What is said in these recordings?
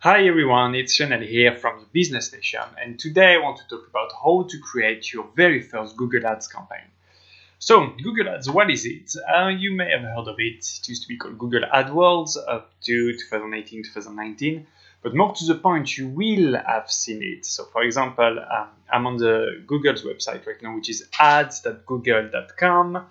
Hi everyone, it's Chanel here from the Business Nation, and today I want to talk about how to create your very first Google Ads campaign. So, Google Ads, what is it? You may have heard of it. It used to be called Google AdWords up to 2018-2019, but more to the point, you will have seen it. So, for example, I'm on the Google's website right now, which is ads.google.com.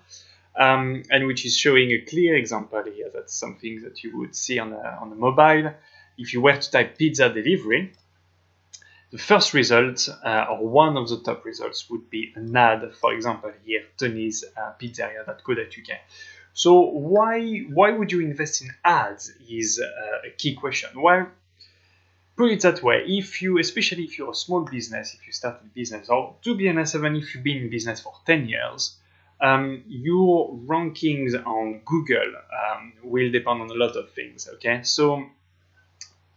And which is showing a clear example here. That's something that you would see on the mobile. If you were to type pizza delivery, the first result, or one of the top results, would be an ad, for example here, Tony's pizzeria.co.uk. So why would you invest in ads is a key question. Well, put it that way, especially if you're a small business, if you start a business, or to be honest, even if you've been in business for 10 years, your rankings on Google will depend on a lot of things, okay? So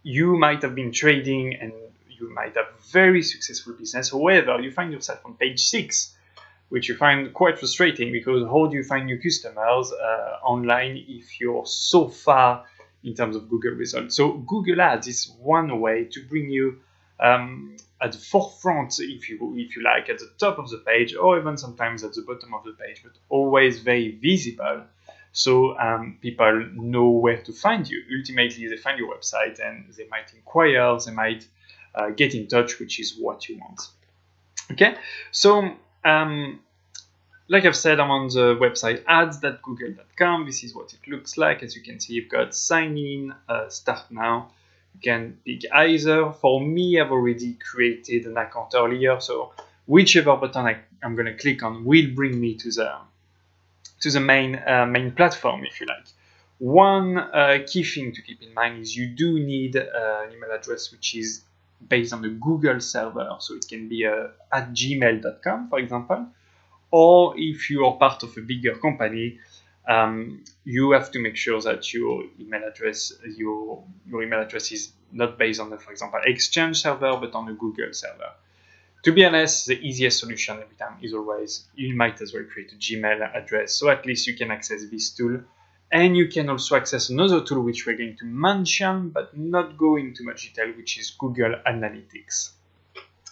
you might have been trading and you might have very successful business. However, you find yourself on page 6, which you find quite frustrating because how do you find new customers online if you're so far in terms of Google results? So Google Ads is one way to bring you at the forefront, if you like, at the top of the page, or even sometimes at the bottom of the page, but always very visible, so people know where to find you. Ultimately, they find your website and they might inquire, they might get in touch, which is what you want. Okay, so like I've said, I'm on the website ads.google.com. This is what it looks like. As you can see, you've got sign in, start now. You can pick either. For me, I've already created an account earlier, so whichever button I'm going to click on will bring me to the main platform, if you like. One key thing to keep in mind is you do need an email address which is based on the Google server, so it can be at gmail.com, for example, or if you are part of a bigger company, you have to make sure that your email address is not based on the, for example, Exchange server, but on the Google server. To be honest, the easiest solution every time is always, you might as well create a Gmail address, so at least you can access this tool. And you can also access another tool which we're going to mention, but not go into much detail, which is Google Analytics.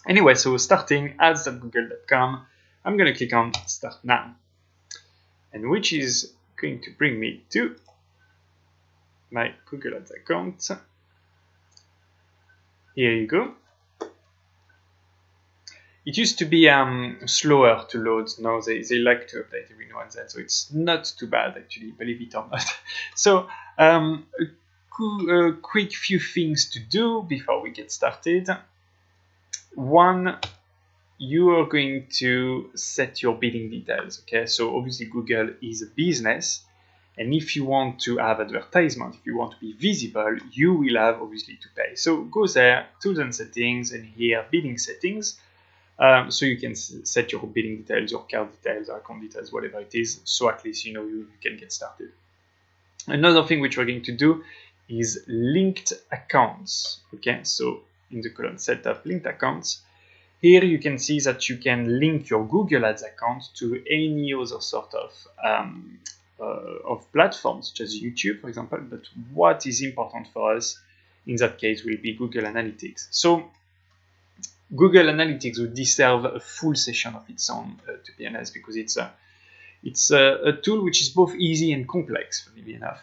Anyway, so starting ads.google.com, I'm going to click on Start Now, and which is going to bring me to my Google Ads account. Here you go. It used to be slower to load. Now they like to update every now and then, so it's not too bad actually, believe it or not. So a quick few things to do before we get started. One, you are going to set your billing details, okay? So obviously Google is a business, and if you want to have advertisement, if you want to be visible, you will have obviously to pay. So go there, Tools and Settings, and here Billing Settings. So you can set your billing details, your card details, account details, whatever it is, so at least you know you can get started. Another thing which we're going to do is linked accounts. Okay, so in the column Setup Linked Accounts, here you can see that you can link your Google Ads account to any other sort of platforms, such as YouTube, for example. But what is important for us in that case will be Google Analytics. So Google Analytics would deserve a full session of its own, to be honest, because it's a tool which is both easy and complex, funnily enough.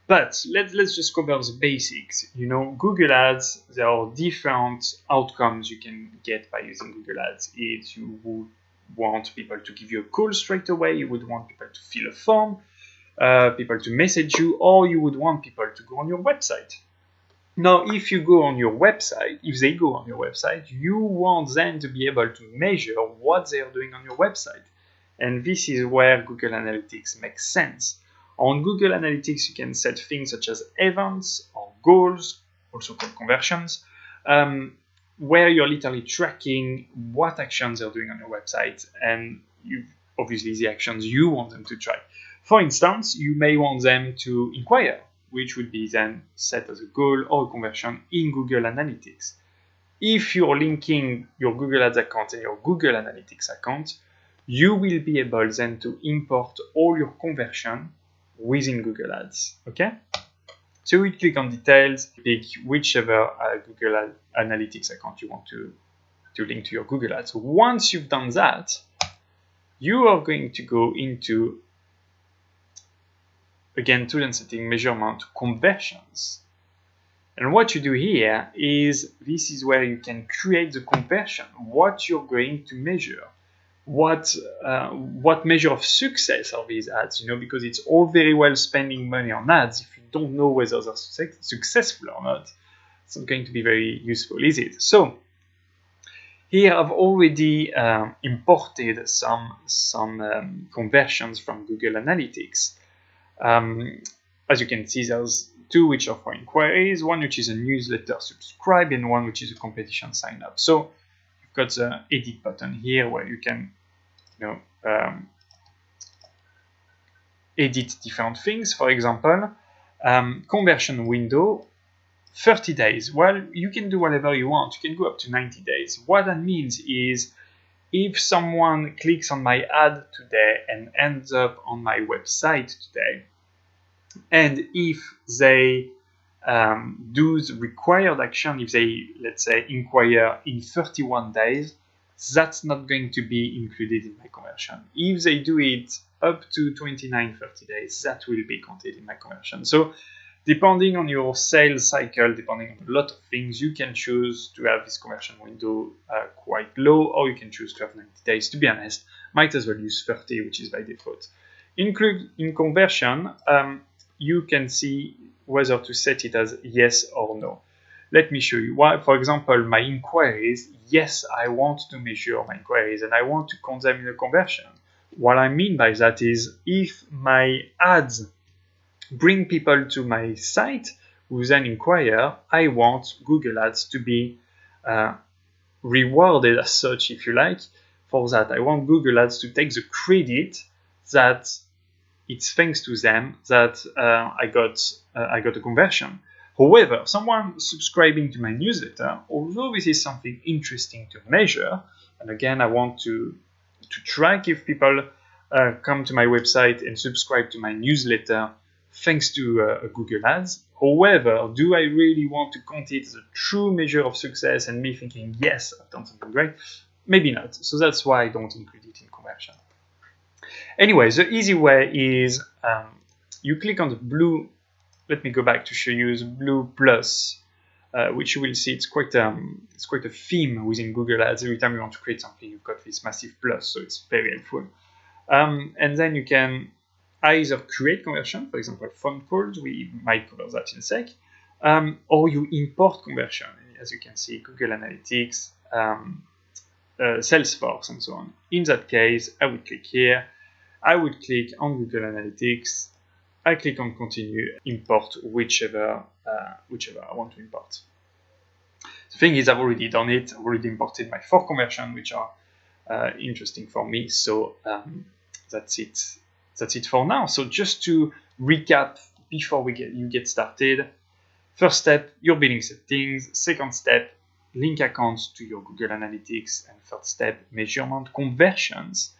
But let's just cover the basics. You know, Google Ads, there are different outcomes you can get by using Google Ads. If you would want people to give you a call straight away, you would want people to fill a form, people to message you, or you would want people to go on your website. Now, if you go on your website, if they go on your website, you want them to be able to measure what they are doing on your website. And this is where Google Analytics makes sense. On Google Analytics, you can set things such as events or goals, also called conversions, where you're literally tracking what actions they're doing on your website, and obviously the actions you want them to track. For instance, you may want them to inquire, which would be then set as a goal or a conversion in Google Analytics. If you're linking your Google Ads account and your Google Analytics account, you will be able then to import all your conversion within Google Ads, okay? So we click on details, pick whichever Google Analytics account you want to link to your Google Ads. Once you've done that, you are going to go into, again, tool and setting, measurement, conversions. And what you do here is, this is where you can create the conversion, what you're going to measure. What measure of success are these ads? Because it's all very well spending money on ads. If you don't know whether they're successful or not, it's not going to be very useful, is it? So here I've already imported some conversions from Google Analytics. As you can see, there's two which are for inquiries, one which is a newsletter subscribe, and one which is a competition sign up. So you've got the edit button here where you can edit different things. For example, conversion window, 30 days. Well, you can do whatever you want. You can go up to 90 days. What that means is, if someone clicks on my ad today and ends up on my website today, and if they do the required action, if they, let's say, inquire in 31 days, that's not going to be included in my conversion. If they do it up to 29, 30 days, that will be counted in my conversion. So depending on your sales cycle, depending on a lot of things, you can choose to have this conversion window quite low, or you can choose to have 90 days. To be honest, might as well use 30, which is by default. In conversion, you can see whether to set it as yes or no. Let me show you. Why, for example, my inquiries, yes, I want to measure my inquiries and I want to count them in a conversion. What I mean by that is, if my ads bring people to my site who then inquire, I want Google Ads to be rewarded as such, if you like, for that. I want Google Ads to take the credit that it's thanks to them that I got a conversion. However, someone subscribing to my newsletter, although this is something interesting to measure, and again, I want to track if people come to my website and subscribe to my newsletter thanks to Google Ads. However, do I really want to count it as a true measure of success and me thinking, yes, I've done something great? Maybe not. So that's why I don't include it in conversion. Anyway, the easy way is you click on the blue. Let me go back to show you the blue plus, which you will see it's quite a theme within Google Ads. Every time you want to create something, you've got this massive plus, so it's very helpful. And then you can either create conversion, for example, phone calls. We might cover that in a sec, or you import conversion. As you can see, Google Analytics, Salesforce, and so on. In that case, I would click here. I would click on Google Analytics. I click on continue, import whichever I want to import. The thing is, I've already done it. I've already imported my 4 conversions, which are interesting for me. So that's it. That's it for now. So just to recap before you get started. First step, your billing settings. Second step, link accounts to your Google Analytics. And third step, measurement conversions,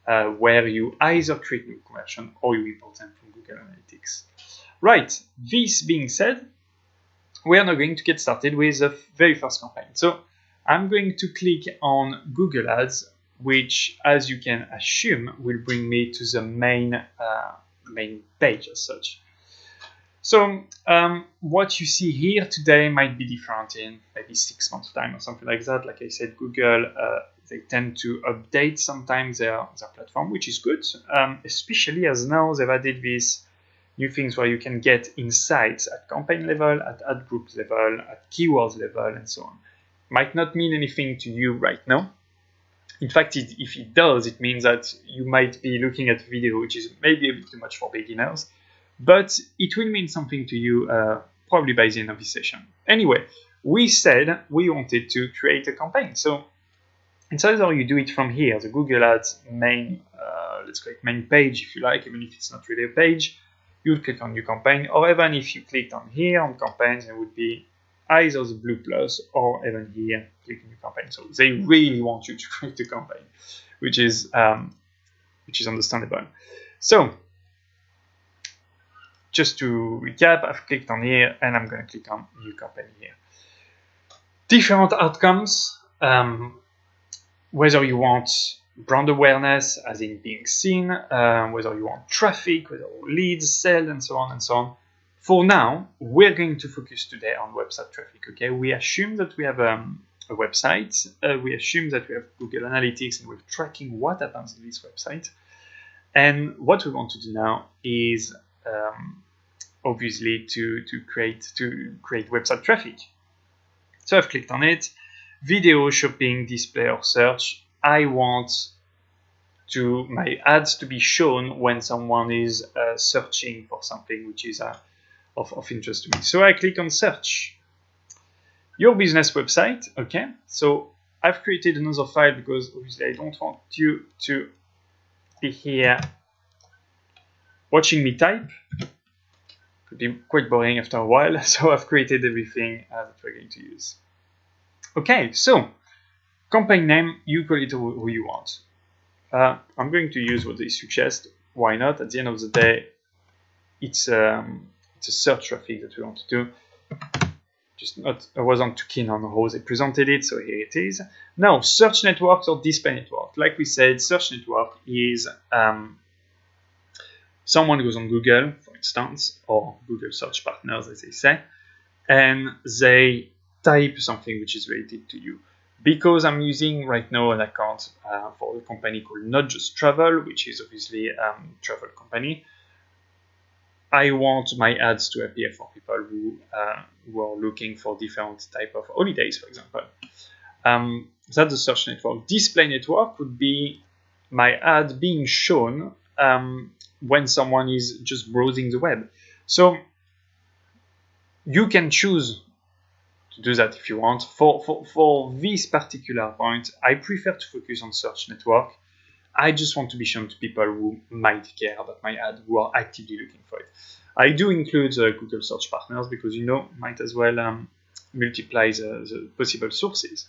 where you either create new conversion or you import them from Google Analytics. Right, this being said, we are now going to get started with the very first campaign. So I'm going to click on Google Ads, which, as you can assume, will bring me to the main page as such. So what you see here today might be different in maybe 6 months' time or something like that. Like I said, Google, they tend to update sometimes their platform, which is good, especially as now they've added these new things where you can get insights at campaign level, at ad group level, at keywords level, and so on. Might not mean anything to you right now. In fact, if it does, it means that you might be looking at a video which is maybe a bit too much for beginners, but it will mean something to you probably by the end of this session. Anyway, we said we wanted to create a campaign. So it's either you do it from here, the Google Ads main, let's click main page if you like, even if it's not really a page, you would click on new campaign, or even if you clicked on here on campaigns, it would be either the blue plus or even here, click new campaign. So they really want you to create a campaign, which is understandable. So just to recap, I've clicked on here and I'm going to click on new company here. Different outcomes, whether you want brand awareness, as in being seen, whether you want traffic, whether leads, sales, and so on and so on. For now, we're going to focus today on website traffic. Okay, we assume that we have a website, we assume that we have Google Analytics and we're tracking what happens on this website. And what we want to do now is obviously to create website traffic. So I've clicked on it. Video, shopping, display, or search. I want my ads to be shown when someone is searching for something which is of interest to me. So I click on search. Your business website. Okay. So I've created another file because obviously I don't want you to be here watching me type. Could be quite boring after a while. So I've created everything that we're going to use. Okay, so campaign name, you call it who you want. I'm going to use what they suggest. Why not? At the end of the day, it's a search traffic that we want to do. I wasn't too keen on how they presented it, so here it is. Now, search networks or display network. Like we said, search network is someone goes on Google, for instance, or Google Search Partners, as they say, and they type something which is related to you. Because I'm using right now an account for a company called Not Just Travel, which is obviously a travel company, I want my ads to appear for people who are looking for different type of holidays, for example. That's the search network. Display network would be my ad being shown when someone is just browsing the web. So you can choose to do that if you want. For this particular point, I prefer to focus on search network. I just want to be shown to people who might care about my ad, who are actively looking for it. I do include Google Search Partners because might as well multiply the possible sources.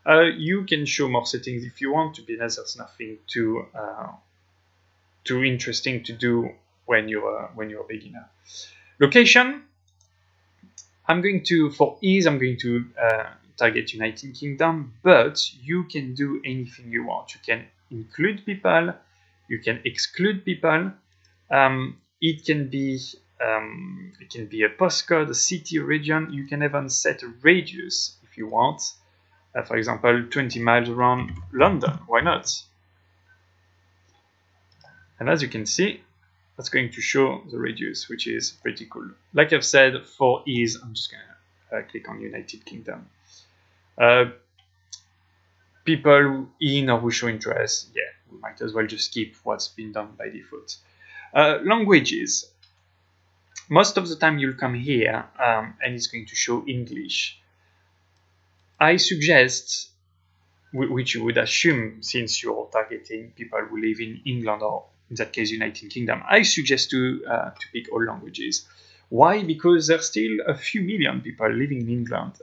You can show more settings if you want. To be honest, there's nothing too interesting to do when you're a beginner. Location. For ease, I'm going to target United Kingdom, but you can do anything you want. You can include people, you can exclude people. It can be a postcode, a city, region. You can even set a radius if you want. For example, 20 miles around London. Why not? And as you can see, that's going to show the radius, which is pretty cool. Like I've said, for ease, I'm just going to click on United Kingdom. People in or who show interest, yeah, we might as well just keep what's been done by default. Languages. Most of the time you'll come here and it's going to show English. I suggest, which you would assume since you're targeting people who live in England or in that case United Kingdom, I suggest to pick all languages. Why? Because there's still a few million people living in England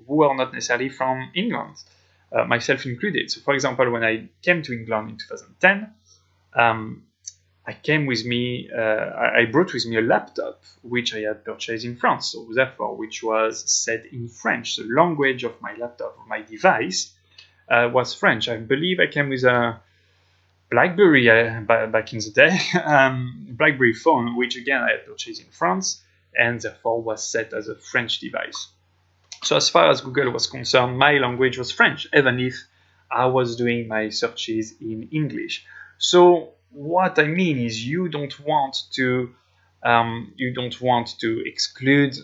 who are not necessarily from England, myself included. So for example, when I came to England in 2010, I brought with me a laptop which I had purchased in France, so therefore which was set in French. The language of my laptop, of my device, was French. I believe I came with a BlackBerry back in the day, BlackBerry phone, which again I had purchased in France and therefore was set as a French device. So as far as Google was concerned, my language was French, even if I was doing my searches in English. So what I mean is you don't want to exclude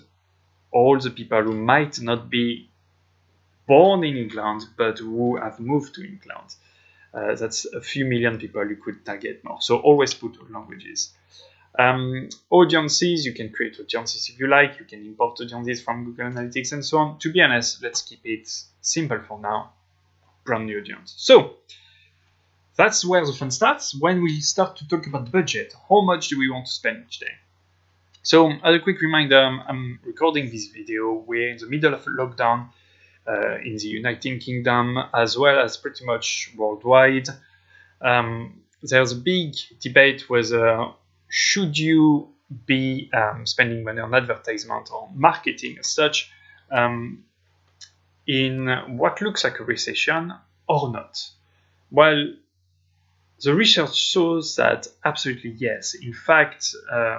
all the people who might not be born in England but who have moved to England. That's a few million people you could target more. So always put all languages. Audiences, you can create audiences if you like. You can import audiences from Google Analytics and so on. To be honest, let's keep it simple for now. Brand new audience. So that's where the fun starts. When we start to talk about budget, how much do we want to spend each day? So as a quick reminder, I'm recording this video. We're in the middle of a lockdown in the United Kingdom, as well as pretty much worldwide. There's a big debate whether should you be spending money on advertisement or marketing as such in what looks like a recession or not? Well, the research shows that absolutely yes. In fact,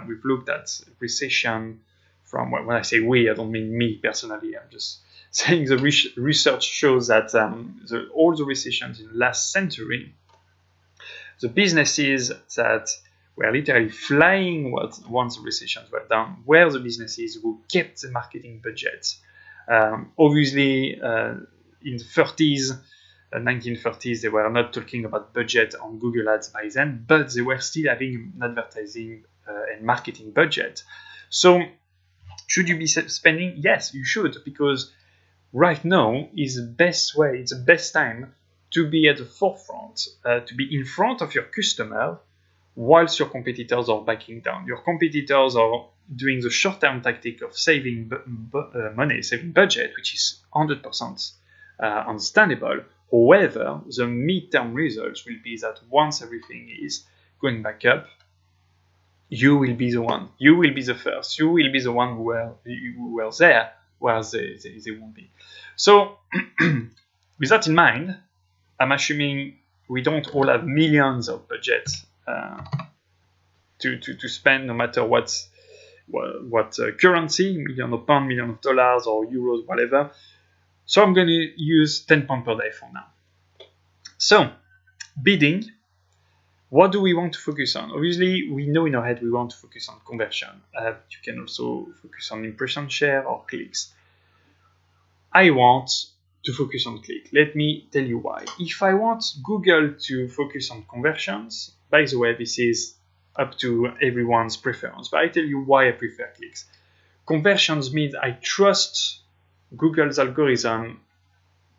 we've looked at recession from, when I say we, I don't mean me personally, I'm just saying the research shows that all the recessions in the last century, the businesses that were literally flying once the recessions were done were the businesses who kept the marketing budget. Obviously, in the 30s, 1930s, they were not talking about budget on Google Ads by then, but they were still having an advertising and marketing budget. So, should you be spending? Yes, you should, because right now is the best way, it's the best time to be at the forefront, to be in front of your customer whilst your competitors are backing down. Your competitors are doing the short-term tactic of saving money, saving budget, which is 100% understandable. However, the mid-term results will be that once everything is going back up, you will be the one. You will be the first. You will be the one who were there, whereas they won't be. So, with that in mind, I'm assuming we don't all have millions of budgets to spend, no matter what currency, million of pounds, million of dollars or euros, whatever. So I'm going to use 10 pounds per day for now. So, bidding, what do we want to focus on? Obviously, we know in our head we want to focus on conversion. You can also focus on impression share or clicks. I want to focus on click. Let me tell you why. If I want Google to focus on conversions, by the way, this is up to everyone's preference, but I tell you why I prefer clicks. Conversions means I trust Google's algorithm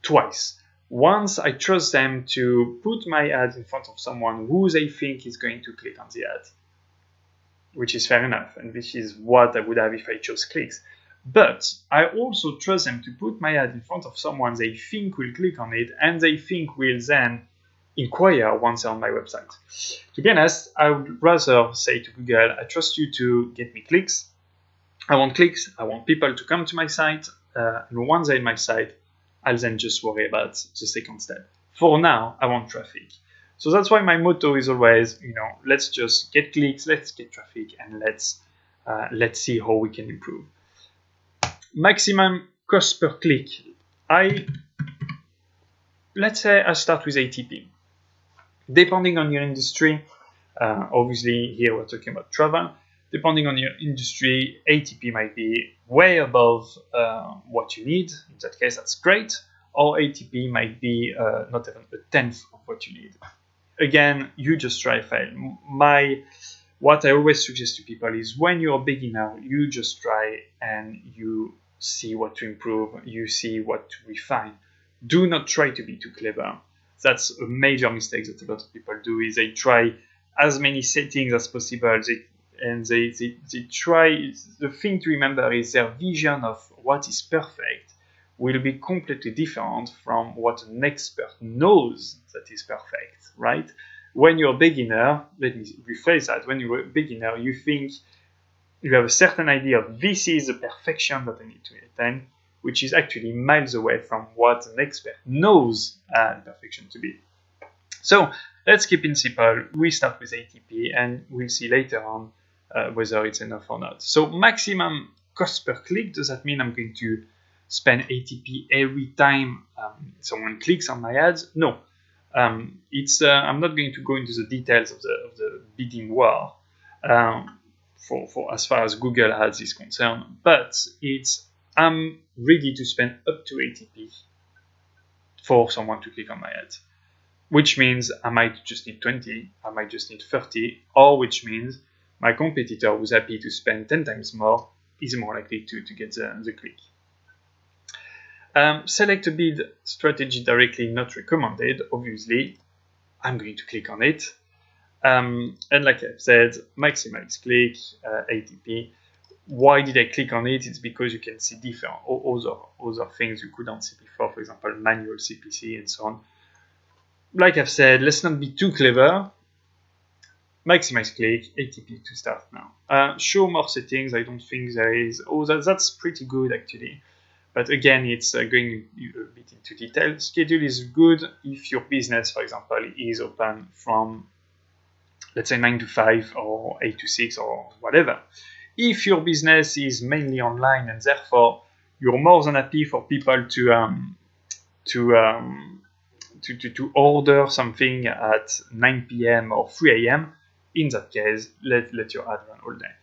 twice. Once, I trust them to put my ad in front of someone who they think is going to click on the ad, which is fair enough, and this is what I would have if I chose clicks. But I also trust them to put my ad in front of someone they think will click on it and they think will then inquire once on my website. To be honest, I would rather say to Google, I trust you to get me clicks. I want clicks. I want people to come to my site. And once they're in my site, I'll then just worry about the second step. For now, I want traffic. So that's why my motto is always, let's just get clicks, let's get traffic, and let's see how we can improve. Maximum cost per click. Let's say I start with ATP. Depending on your industry, obviously here we're talking about travel. Depending on your industry, ATP might be way above what you need. In that case, that's great. Or ATP might be not even a tenth of what you need. Again, you just try fail. What I always suggest to people is when you're a beginner, you just try and you see what to improve, you see what to refine. Do not try to be too clever. That's a major mistake that a lot of people do, is they try as many settings as possible. They try, the thing to remember is their vision of what is perfect will be completely different from what an expert knows that is perfect, right? When you're a beginner, let me rephrase that, when you're a beginner, you think you have a certain idea of this is the perfection that I need to attain, which is actually miles away from what an expert knows perfection to be. So let's keep it simple. We start with ATP and we'll see later on whether it's enough or not. So maximum cost per click, does that mean I'm going to spend ATP every time someone clicks on my ads? No. I'm not going to go into the details of the bidding war for as far as Google Ads is concerned, but I'm ready to spend up to ATP for someone to click on my ad, which means I might just need 20, I might just need 30, or which means my competitor who's happy to spend 10 times more is more likely to get the click. Select a bid strategy directly, not recommended. Obviously, I'm going to click on it. And like I've said, maximize click, ATP. Why did I click on it? It's because you can see different other things you couldn't see before, for example, manual CPC and so on. Like I've said, let's not be too clever. maximize click, ATP to start now. Show more settings, I don't think there is. Oh, that's pretty good actually. But again, it's going a bit into detail. Schedule is good if your business, for example, is open from, let's say, 9 to 5 or 8 to 6 or whatever. If your business is mainly online and therefore you're more than happy for people to order something at 9 p.m. or 3 a.m., in that case, let your ad run all day.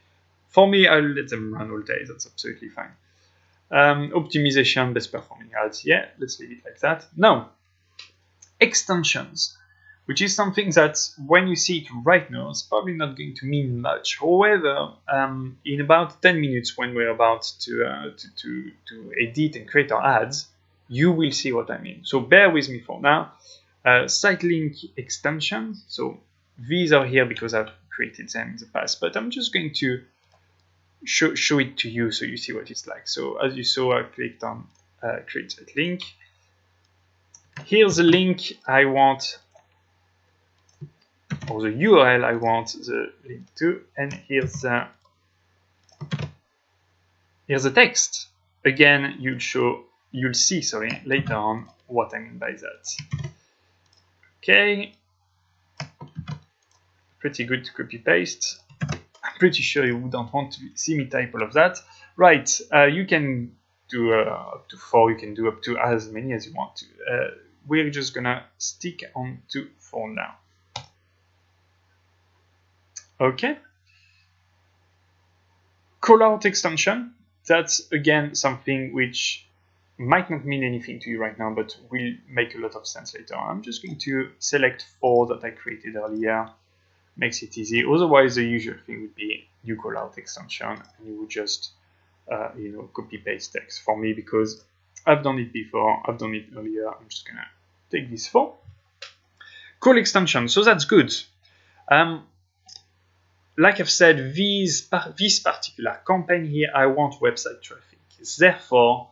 For me, I'll let them run all day. That's absolutely fine. Optimization, best performing ads. Yeah, let's leave it like that. Now, extensions, which is something that when you see it right now, it's probably not going to mean much. However, in about 10 minutes when we're about to edit and create our ads, you will see what I mean. So bear with me for now. Site link extensions. So these are here because I've created them in the past, but I'm just going to show it to you so you see what it's like. So as you saw, I clicked on create site link. Here's the link I want, or the URL I want the link to, and here's the text. Again, you'll see later on what I mean by that. Okay, pretty good to copy paste. I'm pretty sure you don't want to see me type all of that. Right, you can do up to 4, you can do up to as many as you want to. We're just gonna stick on to 4 now. Okay. Callout extension. That's again something which might not mean anything to you right now, but will make a lot of sense later. I'm just going to select 4 that I created earlier. Makes it easy. Otherwise, the usual thing would be new callout extension, and you would just copy paste text. For me, because I've done it before, I've done it earlier, I'm just gonna take this 4. Call extension. So that's good. Like I've said, this particular campaign here, I want website traffic. Therefore,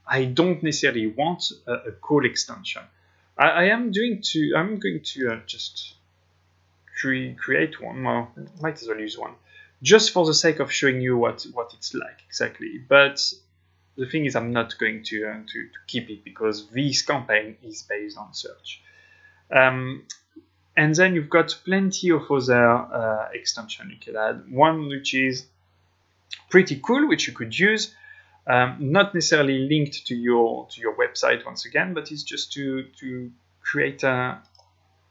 I don't necessarily want a call extension. I'm going to just create one. Well, might as well use one, just for the sake of showing you what it's like exactly. But the thing is, I'm not going to keep it because this campaign is based on search. And then you've got plenty of other extensions you can add. One which is pretty cool, which you could use, not necessarily linked to your website once again, but it's just to create a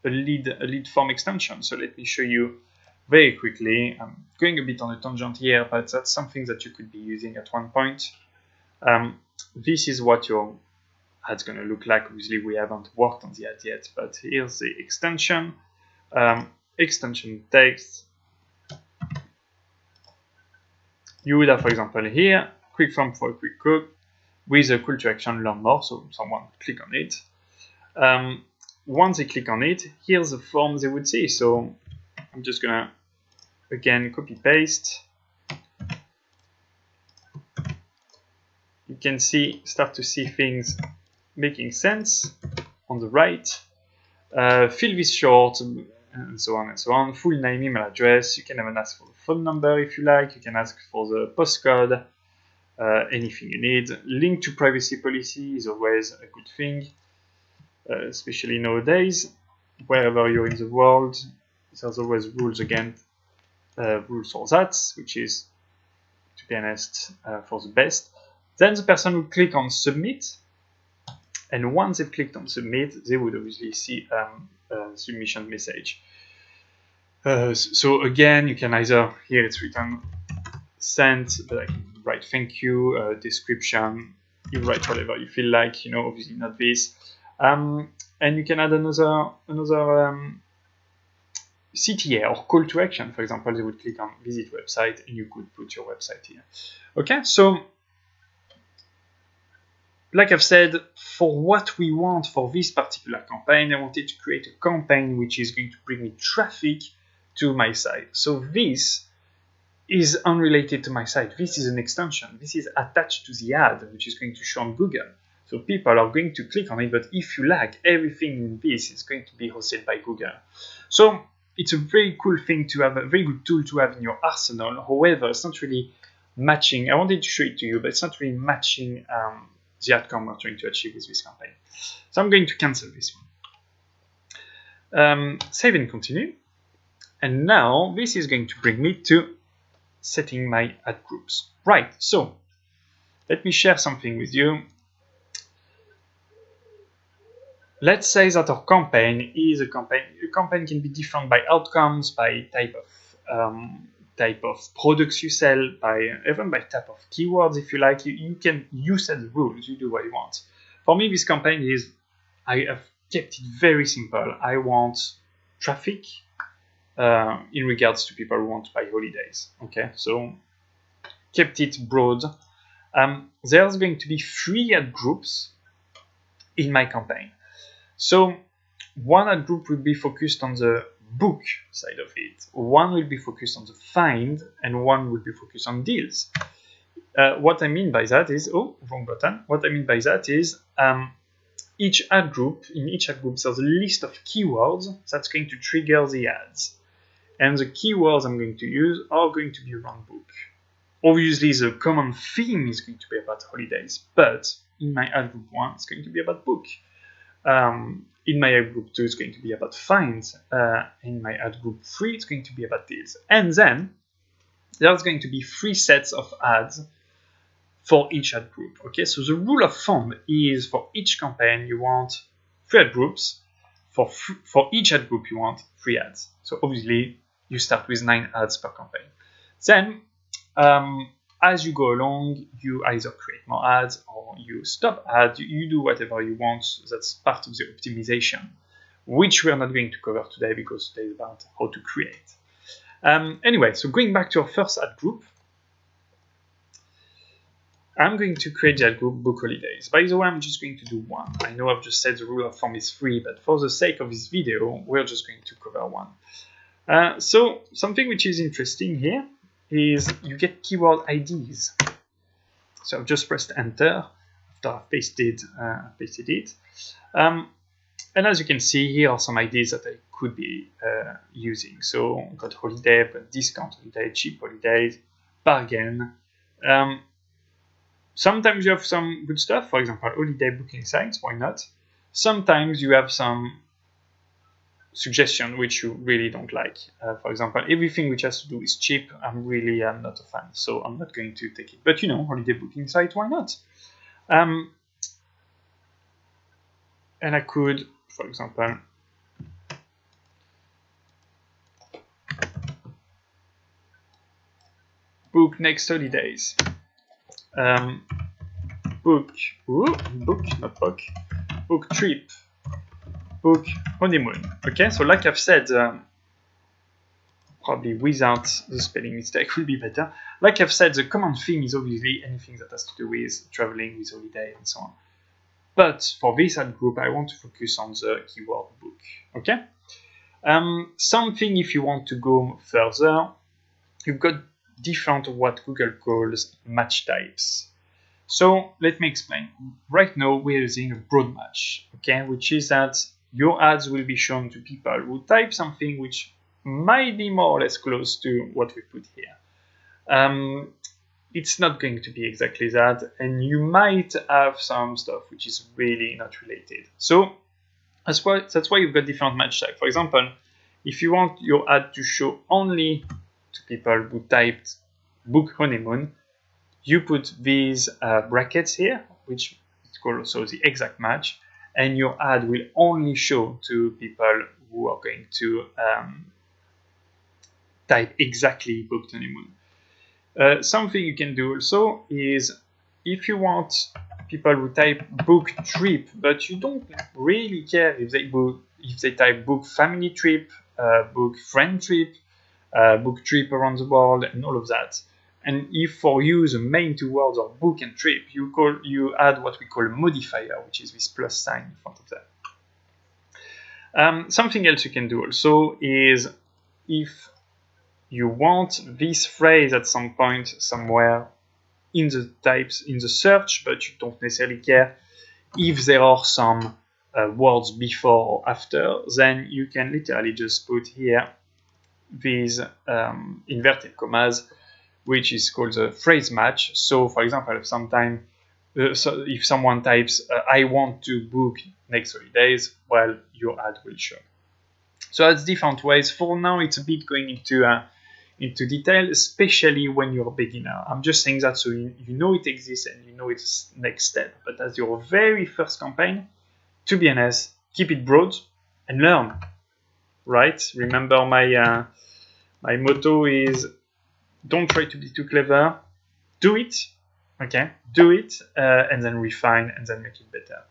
lead form extension. So let me show you very quickly. I'm going a bit on a tangent here, but that's something that you could be using at one point. This is what your ad's going to look like. Obviously, we haven't worked on the ad yet, but here's the extension. Extension text. You would have, for example, here, quick form for a quick quote with a call to action, learn more. So someone click on it. Once they click on it, here's the form they would see. So I'm just gonna again copy paste. You can start to see things making sense on the right. Fill this short, and so on and so on. Full name, email address. You can even ask for the phone number if you like. You can ask for the postcode, anything you need. Link to privacy policy is always a good thing, especially nowadays. Wherever you're in the world, there's always rules rules for that, which is, to be honest, for the best. Then the person will click on submit. And once they've clicked on submit, they would obviously see a submission message. So again, you can either, here it's written send, but I can write thank you, description, you write whatever you feel like, obviously not this. And you can add another CTA or call to action. For example, they would click on visit website and you could put your website here. Okay, so like I've said, for what we want for this particular campaign, I wanted to create a campaign which is going to bring me traffic to my site. So this is unrelated to my site. This is an extension. This is attached to the ad, which is going to show on Google. So people are going to click on it, but if you like, everything in this is going to be hosted by Google. So it's a very cool thing to have, a very good tool to have in your arsenal. However, it's not really matching. I wanted to show it to you, but it's not really matching the outcome we're trying to achieve with this campaign. So I'm going to cancel this one. Save and continue. And now this is going to bring me to setting my ad groups. Right, so let me share something with you. Let's say that our campaign is a campaign. A campaign can be different by outcomes, by type of products you sell, even by type of keywords if you like. You set the rules, you do what you want. For me, this campaign is, I have kept it very simple. I want traffic in regards to people who want to buy holidays. Okay, so kept it broad. There's going to be 3 ad groups in my campaign. So one ad group will be focused on the book side of it, one will be focused on the find, and one will be focused on deals. What I mean by that is, wrong button. What I mean by that is in each ad group there's a list of keywords that's going to trigger the ads. And the keywords I'm going to use are going to be around book. Obviously, the common theme is going to be about holidays, but in my ad group 1, it's going to be about book. In my ad group 2, it's going to be about finds. In my ad group 3, it's going to be about deals. And then there's going to be 3 sets of ads for each ad group. Okay, so the rule of thumb is for each campaign you want 3 ad groups. For each ad group you want 3 ads. So obviously you start with 9 ads per campaign. Then as you go along, you either create more ads or you stop ads. You do whatever you want. That's part of the optimization, which we're not going to cover today because today is about how to create. Anyway, so going back to our first ad group, I'm going to create the ad group book holidays. By the way, I'm just going to do 1. I know I've just said the rule of thumb is 3, but for the sake of this video, we're just going to cover 1. So something which is interesting here is you get keyword IDs. So I've just pressed enter after I've pasted it. And as you can see, here are some IDs that I could be using. So I've got holiday, I've got discount holiday, cheap holidays, bargain. Sometimes you have some good stuff, for example, holiday booking sites, why not? Sometimes you have some suggestion which you really don't like. For example, everything which has to do with cheap, I'm not a fan, so I'm not going to take it. But holiday booking site, why not? And I could, for example, book next holidays. Book trip, book honeymoon. Okay, so like I've said, probably without the spelling mistake will be better. Like I've said, the common theme is obviously anything that has to do with traveling, with holiday, and so on. But for this ad group, I want to focus on the keyword book. Okay. Something if you want to go further, you've got different what Google calls match types. So let me explain. Right now we're using a broad match, okay, which is that your ads will be shown to people who type something which might be more or less close to what we put here. It's not going to be exactly that, and you might have some stuff which is really not related. So that's why you've got different match types. For example, if you want your ad to show only to people who typed book honeymoon, you put these brackets here, which is called also the exact match, and your ad will only show to people who are going to type exactly booked honeymoon. Something you can do also is if you want people who type book trip, but you don't really care if they type book family trip, book friend trip, book trip around the world, and all of that. And if for you the main 2 words are book and trip, you add what we call a modifier, which is this plus sign in front of that. Something else you can do also is if you want this phrase at some point somewhere in the types in the search, but you don't necessarily care if there are some words before or after, then you can literally just put here these inverted commas, which is called a phrase match. So, for example, if someone types, I want to book next holidays, well, your ad will show. So that's different ways. For now, it's a bit going into detail, especially when you're a beginner. I'm just saying that so you know it exists and you know it's next step. But as your very first campaign, to be honest, keep it broad and learn. Right? Remember my my motto is don't try to be too clever. Do it. Okay? Do it and then refine and then make it better.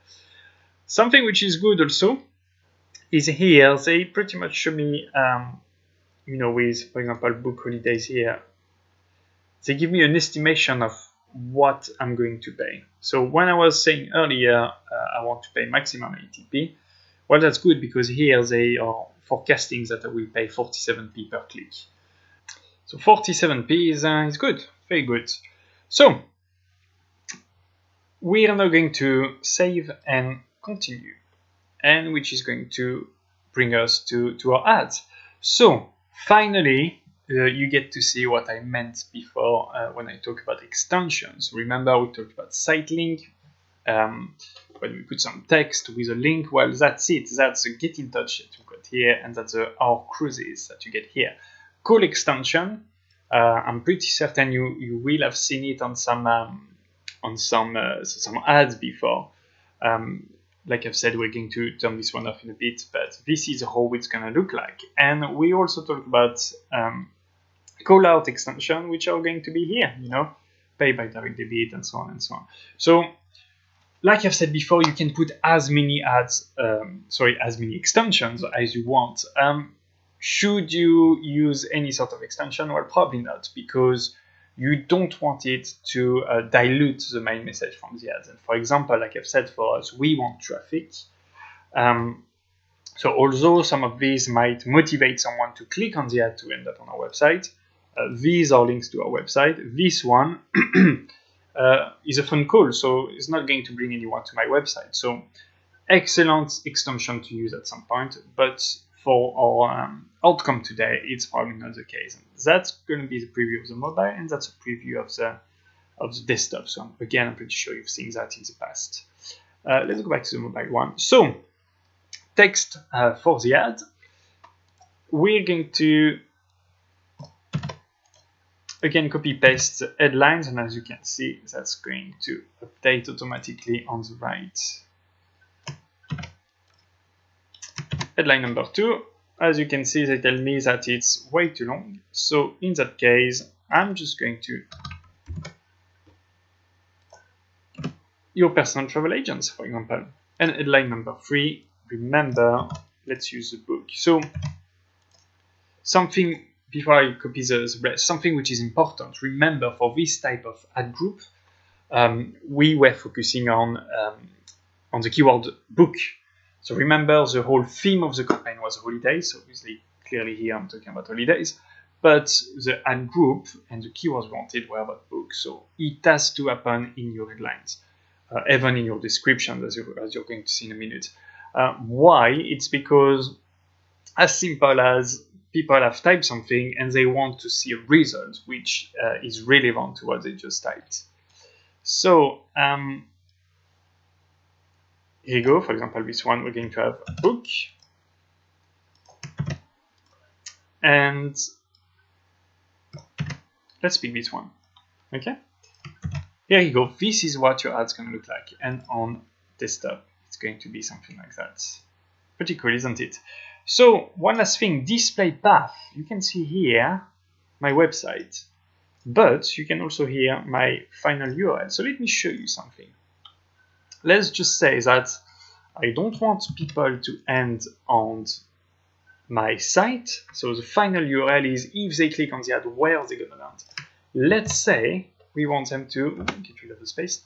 Something which is good also is here. They pretty much show me with, for example, book holidays here, they give me an estimation of what I'm going to pay. So when I was saying earlier, I want to pay maximum ATP, well, that's good because here they are forecasting that I will pay 47p per click. So 47p is good, very good. So we are now going to save and continue, and which is going to bring us to our ads. So finally, you get to see what I meant before when I talk about extensions. Remember, we talked about site link. When we put some text with a link, well, that's it. That's a get in touch that you got here, and that's our cruises that you get here. Call extension. I'm pretty certain you will have seen it on some ads before. Like I've said, we're going to turn this one off in a bit, but this is how it's going to look like. And we also talked about call out extension, which are going to be here, pay by direct debit and so on and so on. So, like I've said before, you can put as many extensions as you want. Should you use any sort of extension? Well, probably not, because you don't want it to dilute the main message from the ads. And for example, like I've said, for us, we want traffic. So although some of these might motivate someone to click on the ad to end up on our website, these are links to our website. This one is a phone call, so it's not going to bring anyone to my website. So excellent extension to use at some point, but for our outcome today, it's probably not the case. And that's going to be the preview of the mobile, and that's a preview of the desktop. So again, I'm pretty sure you've seen that in the past. Let's go back to the mobile one. So text for the ad. We're going to again copy paste the headlines, and as you can see, that's going to update automatically on the right. Headline number 2, as you can see, they tell me that it's way too long. So in that case, I'm just going to your personal travel agents, for example. And headline number 3, remember, let's use the book. So something, before I copy the rest, something which is important. Remember, for this type of ad group, we were focusing on the keyword book. So remember, the whole theme of the campaign was holidays. So obviously, clearly here I'm talking about holidays. But the ad group and the keywords wanted were about books. So it has to happen in your headlines, even in your description, as you're going to see in a minute. Why? It's because as simple as people have typed something and they want to see a result which is relevant to what they just typed. So here you go. For example, this one, we're going to have a book. And let's pick this one. Okay? Here you go. This is what your ad's going to look like. And on desktop, it's going to be something like that. Pretty cool, isn't it? So one last thing, display path. You can see here my website, but you can also hear my final URL. So let me show you something. Let's just say that I don't want people to end on my site. So the final URL is if they click on the ad, where are they going to land? Let's say we want them to get rid of the space.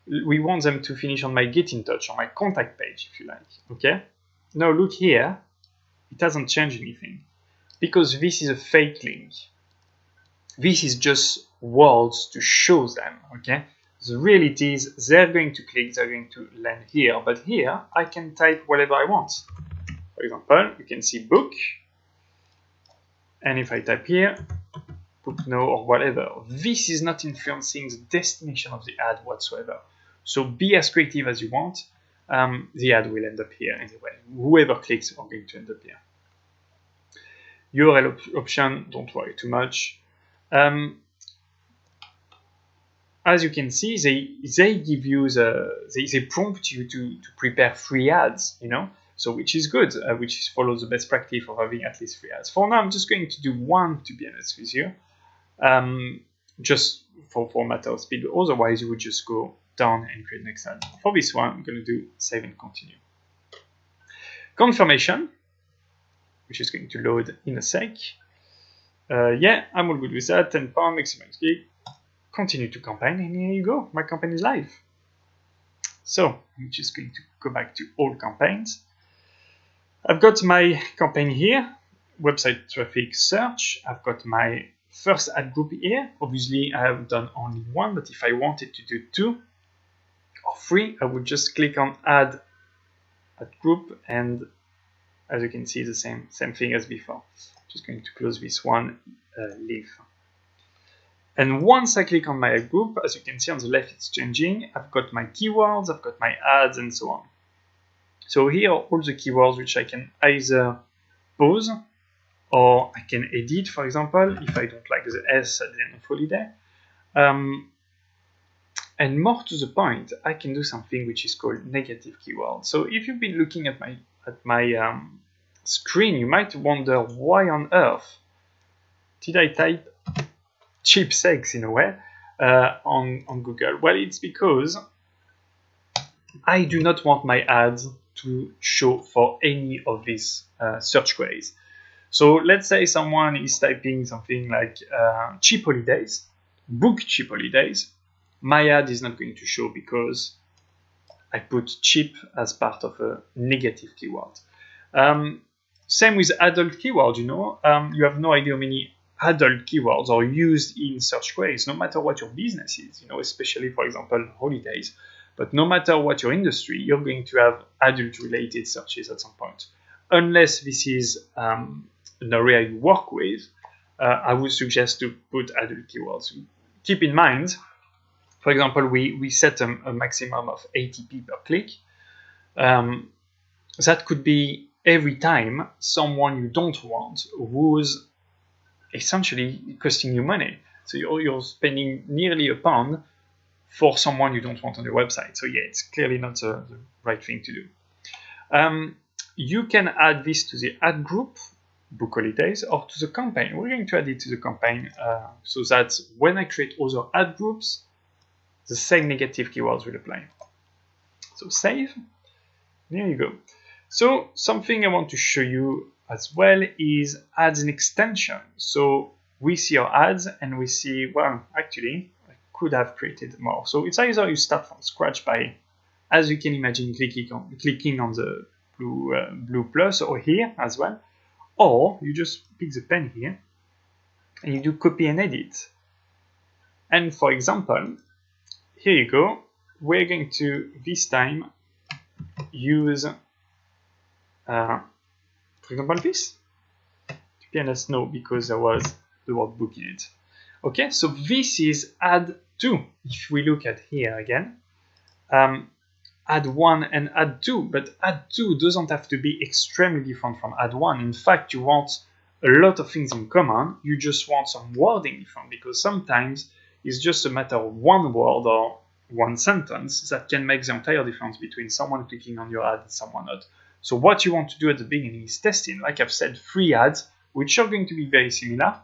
We want them to finish on my get in touch, on my contact page, if you like. Okay. Now look here. It doesn't change anything because this is a fake link. This is just words to show them. Okay. The reality is they're going to click, they're going to land here, but here I can type whatever I want. For example, you can see book, And if I type here, put no or whatever, this is not influencing the destination of the ad whatsoever. So be as creative as you want. The ad will end up here anyway. Whoever clicks are going to end up here. URL option, don't worry too much. As you can see, they give you they prompt you to prepare 3 ads, you know, so which is good, which follows the best practice of having at least 3 ads. For now, I'm just going to do 1, to be honest with you, just for matter of speed. Otherwise, you would just go down and create next ad. For this one, I'm going to do save and continue. Confirmation, which is going to load in a sec. Yeah, I'm all good with that. £10, maximum click. Continue to campaign, and here you go. My campaign is live. So I'm just going to go back to all campaigns. I've got my campaign here, website traffic search. I've got my first ad group here. Obviously, I have done only 1, but if I wanted to do 2 or 3, I would just click on add group, and as you can see, the same thing as before. Just going to close this one, leave. And once I click on my ad group, as you can see on the left, it's changing. I've got my keywords, I've got my ads, and so on. So here are all the keywords which I can either pause or I can edit, for example, if I don't like the S at the end of holiday. And more to the point, I can do something which is called negative keywords. So if you've been looking at my screen, you might wonder why on earth did I type cheap sex in a way on Google. Well, it's because I do not want my ads to show for any of these search queries. So let's say someone is typing something like cheap holidays, book cheap holidays. My ad is not going to show because I put cheap as part of a negative keyword. Same with adult keyword, you know. You have no idea how many adult keywords are used in search queries, no matter what your business is, you know, especially, for example, holidays. But no matter what your industry, you're going to have adult-related searches at some point. Unless this is an area you work with, I would suggest to put adult keywords. Keep in mind, for example, we set a maximum of 80p per click. That could be every time someone you don't want who's essentially costing you money. So you're spending nearly £1 for someone you don't want on your website. So yeah, it's clearly not the right thing to do. You can add this to the ad group, book holidays, or to the campaign. We're going to add it to the campaign so that when I create other ad groups, the same negative keywords will apply. So save. There you go. So something I want to show you as well is ads and extension. So we see our ads and we see, well, actually, I could have created more. So it's either you start from scratch by, as you can imagine, clicking on the blue plus or here as well, or you just pick the pen here and you do copy and edit. And for example, here you go. We're going to this time use, for example, this. To be honest, no, because there was the word book in it. Okay, so this is ad 2. If we look at here again, ad 1 and ad 2, but ad 2 doesn't have to be extremely different from ad 1. In fact, you want a lot of things in common. You just want some wording different, because sometimes it's just a matter of one word or one sentence that can make the entire difference between someone clicking on your ad and someone not. So what you want to do at the beginning is testing. Like I've said, 3 ads, which are going to be very similar,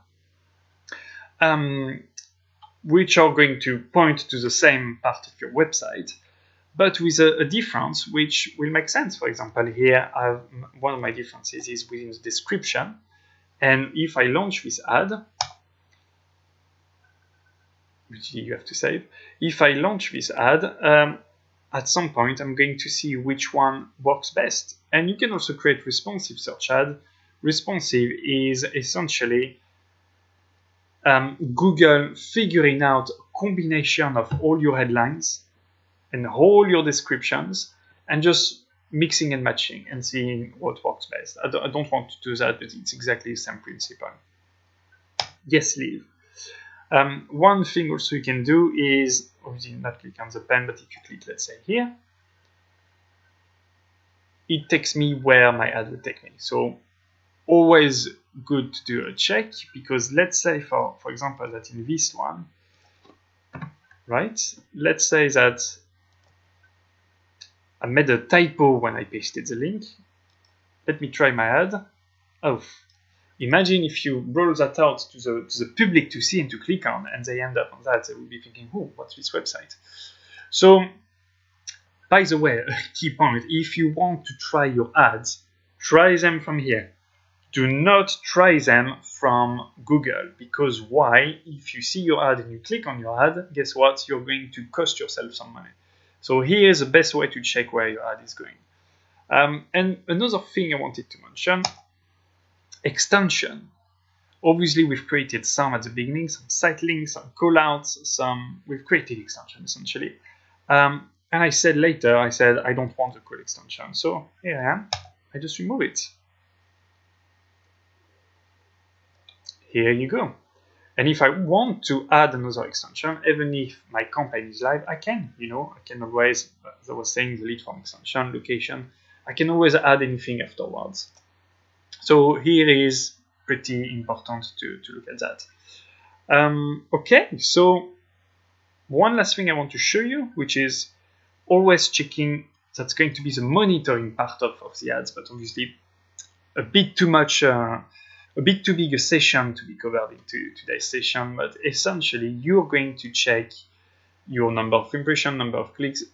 which are going to point to the same part of your website, but with a difference which will make sense. For example, here one of my differences is within the description. And if I launch this ad, which you have to save, if I launch this ad, at some point I'm going to see which one works best. And you can also create responsive search ad. Responsive is essentially Google figuring out a combination of all your headlines and all your descriptions and just mixing and matching and seeing what works best. I don't want to do that, but it's exactly the same principle. yes, leave. One thing also you can do is, obviously not click on the pen, but if you click, let's say here, it takes me where my ad would take me. So always good to do a check, because let's say for example that in this one, right, let's say that I made a typo when I pasted the link. Let me try my ad. Oh, imagine if you roll that out to the public to see and to click on, and they end up on that, they will be thinking, oh, what's this website? So, by the way, a key point, if you want to try your ads, try them from here. Do not try them from Google, because why? If you see your ad and you click on your ad, guess what? You're going to cost yourself some money. So here's the best way to check where your ad is going. And another thing I wanted to mention, extension. Obviously, we've created some at the beginning, some site links, some callouts, we've created extension essentially. And I said later, I don't want a call extension. So here I am, I just remove it. Here you go. And if I want to add another extension, even if my campaign is live, I can, I can always, as I was saying, the lead form extension, location, I can always add anything afterwards. So here is pretty important to look at that. Okay, so one last thing I want to show you, which is always checking, that's going to be the monitoring part of the ads, but obviously a bit too much, a bit too big a session to be covered into today's session, but essentially you're going to check your number of impressions, number of clicks,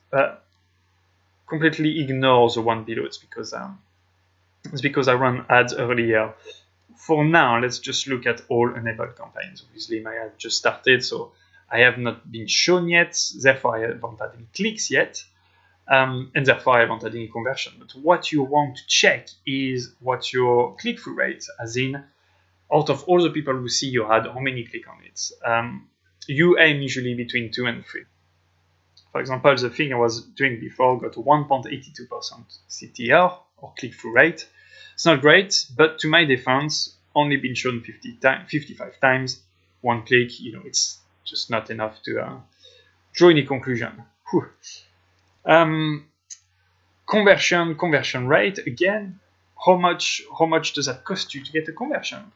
completely ignore the one below. It's because I run ads earlier. For now, let's just look at all enabled campaigns. Obviously, my ad just started, so I have not been shown yet, therefore I haven't had any clicks yet, and therefore I haven't had any conversion. But what you want to check is what your click-through rate, as in, out of all the people who see your ad, how many click on it. You aim usually between 2 and 3. For example, the thing I was doing before got 1.82% CTR, or click-through rate. It's not great, but to my defense, only been shown 55 times, 1 click, it's just not enough to draw any conclusion. Conversion rate, again, how much does that cost you to get a conversion?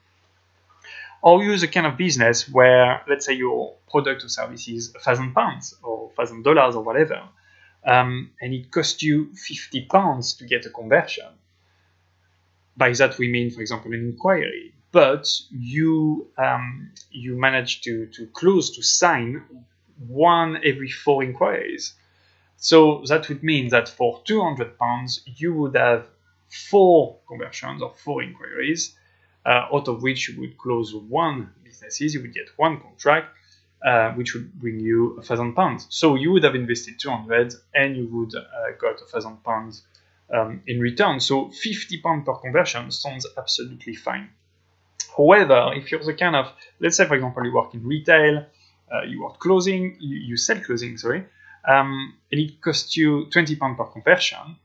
Or use a kind of business where, let's say, your product or service is £1,000 or $1,000 or whatever, and it costs you £50 to get a conversion. By that we mean, for example, an inquiry, but you manage to sign 1 every 4 inquiries. So that would mean that for £200 you would have 4 conversions or 4 inquiries, out of which you would close 1 businesses, you would get 1 contract, which would bring you £1,000. So you would have invested 200 and you would got £1,000 in return. So £50 per conversion sounds absolutely fine. However, if you're the kind of, let's say for example you work in retail, you work clothing, you sell clothing, and it costs you £20 per conversion.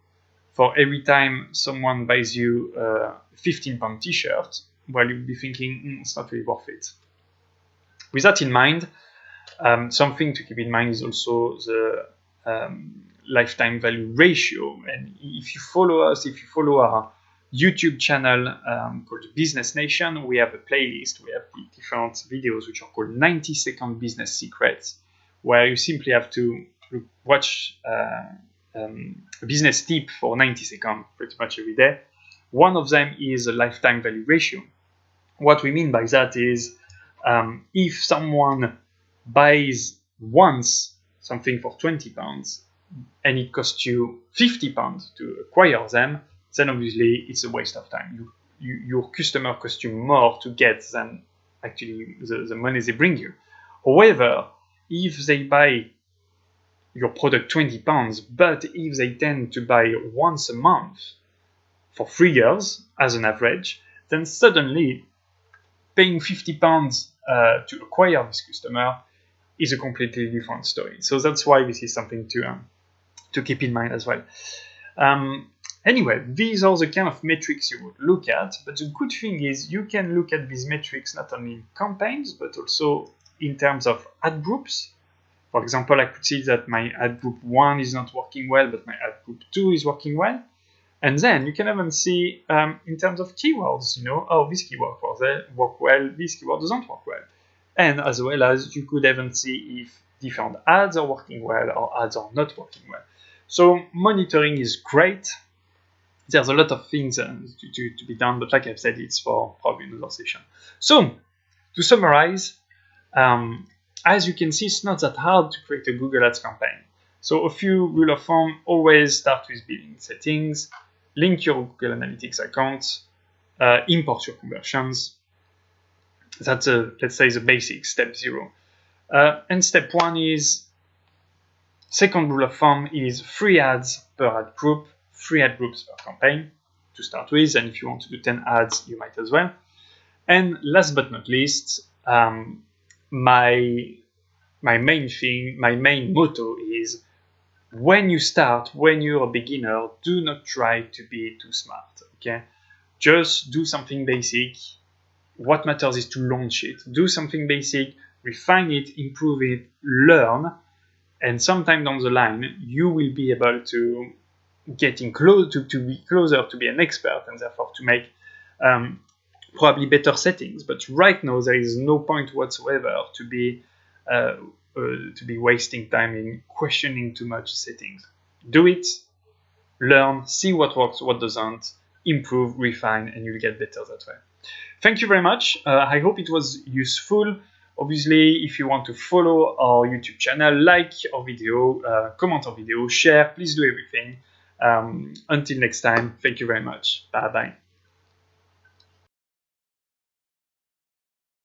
For every time someone buys you a £15 t-shirt, well, you'll be thinking, it's not really worth it. With that in mind, something to keep in mind is also the lifetime value ratio. And if you follow our YouTube channel called Business Nation, we have a playlist. We have different videos which are called 90-second business secrets, where you simply have to watch a business tip for 90 seconds pretty much every day. One of them is a lifetime value ratio. What we mean by that is if someone buys once something for £20 and it costs you £50 to acquire them, then obviously it's a waste of time. Your customer costs you more to get than actually the money they bring you. However, if they buy your product £20, but if they tend to buy once a month for 3 years as an average, then suddenly paying £50 to acquire this customer is a completely different story. So that's why this is something to keep in mind as well. Anyway, these are the kind of metrics you would look at, but the good thing is you can look at these metrics not only in campaigns, but also in terms of ad groups. For example, I could see that my ad group 1 is not working well, but my ad group 2 is working well. And then you can even see in terms of keywords, oh, this keyword work well, this keyword doesn't work well. And as well as you could even see if different ads are working well or ads are not working well. So monitoring is great. There's a lot of things to be done, but like I've said, it's for probably another session. So to summarize, as you can see, it's not that hard to create a Google Ads campaign. So a few rule of thumb: always start with billing settings, link your Google Analytics account, import your conversions. That's let's say the basic step 0. And step 1 is, second rule of thumb is 3 ads per ad group, 3 ad groups per campaign to start with. And if you want to do 10 ads, you might as well. And last but not least, my main motto is, when you start, when you're a beginner, do not try to be too smart, okay? Just do something basic. What matters is to launch it. Do something basic, refine it, improve it, learn, and sometime down the line, you will be able to getting close to be closer to be an expert, and therefore to make probably better settings. But right now, there is no point whatsoever to be wasting time in questioning too much settings. Do it, learn, see what works, what doesn't, improve, refine, and you'll get better that way. Thank you very much. I hope it was useful. Obviously, if you want to follow our YouTube channel, like our video, comment our video, share, please do everything. Until next time, thank you very much. Bye-bye.